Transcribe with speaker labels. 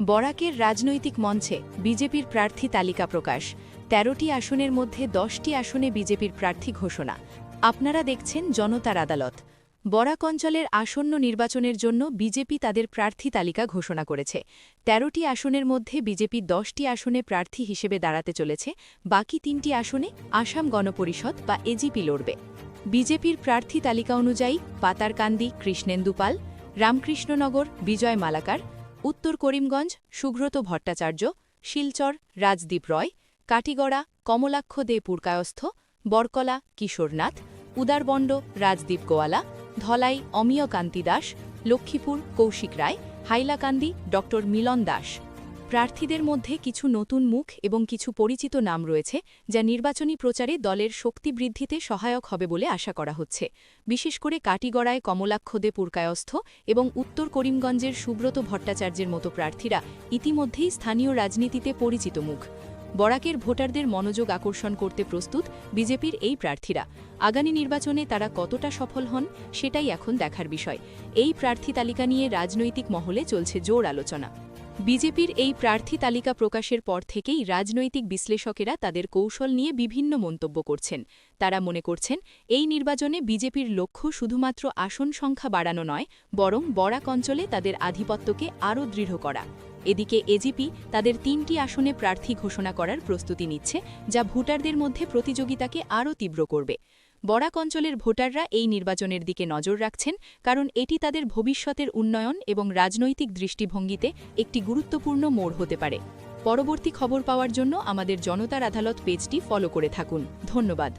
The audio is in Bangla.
Speaker 1: বরাকের রাজনৈতিক মঞ্চে বিজেপির প্রার্থী তালিকা প্রকাশ। ১৩টি আসনের মধ্যে ১০টি আসনে বিজেপির প্রার্থী ঘোষণা। আপনারা দেখছেন জনতার আদালত। বরাক অঞ্চলের আসন্ন নির্বাচনের জন্য বিজেপি তাদের প্রার্থী তালিকা ঘোষণা করেছে। ১৩টি আসনের মধ্যে বিজেপি ১০টি আসনে প্রার্থী হিসেবে দাঁড়াতে চলেছে। বাকি ৩টি আসনে আসাম গণপরিষদ বা এজিপি লড়বে। বিজেপির প্রার্থী তালিকা অনুযায়ী পাতারকান্দি কৃষ্ণেন্দু পাল, রামকৃষ্ণনগর বিজয় মালাকার, উত্তর করিমগঞ্জ সুব্রত ভট্টাচার্য, শিলচর রাজদীপ রয়, কাটিগড়া কমলাক্ষ দে পুরকায়স্থ, বরকলা কিশোরনাথ, উদারবণ্ড রাজদীপ গোয়ালা, ধলাই অমিয় কান্তি দাস, লক্ষ্মীপুর কৌশিক রায়, হাইলাকান্দি ড মিলন দাস। প্রার্থীদের মধ্যে কিছু নতুন মুখ এবং কিছু পরিচিত নাম রয়েছে, যা নির্বাচনী প্রচারে দলের শক্তি বৃদ্ধিতে সহায়ক হবে বলে আশা করা হচ্ছে। বিশেষ করে কাটিগড়ায় কমলাক্ষ দে পুরকায়স্থ এবং উত্তর করিমগঞ্জের সুব্রত ভট্টাচার্যের মতো প্রার্থীরা ইতিমধ্যেই স্থানীয় রাজনীতিতে পরিচিত মুখ। বরাকের ভোটারদের মনোযোগ আকর্ষণ করতে প্রস্তুত বিজেপির এই প্রার্থীরা। আগামী নির্বাচনে তারা কতটা সফল হন সেটাই এখন দেখার বিষয়। এই প্রার্থী তালিকা নিয়ে রাজনৈতিক মহলে চলছে জোর আলোচনা। বিজেপির এই প্রার্থী তালিকা প্রকাশের পর থেকেই রাজনৈতিক বিশ্লেষকেরা তাদের কৌশল নিয়ে বিভিন্ন মন্তব্য করছেন। তারা মনে করছেন, এই নির্বাচনে বিজেপির লক্ষ্য শুধুমাত্র আসন সংখ্যা বাড়ানো নয়, বরং বরাক অঞ্চলে তাদের আধিপত্যকে আরও দৃঢ় করা। এদিকে এজিপি তাদের ৩টি আসনে প্রার্থী ঘোষণা করার প্রস্তুতি নিচ্ছে, যা ভোটারদের মধ্যে প্রতিযোগিতাকে আরও তীব্র করবে। বরাক অঞ্চলের ভোটাররা এই নির্বাচনের দিকে নজর রাখছেন, কারণ এটি তাদের ভবিষ্যতের উন্নয়ন এবং রাজনৈতিক দৃষ্টিভঙ্গিতে একটি গুরুত্বপূর্ণ মোড় হতে পারে। পরবর্তী খবর পাওয়ার জন্য আমাদের জনতার আদালত পেজটি ফলো করে থাকুন। ধন্যবাদ।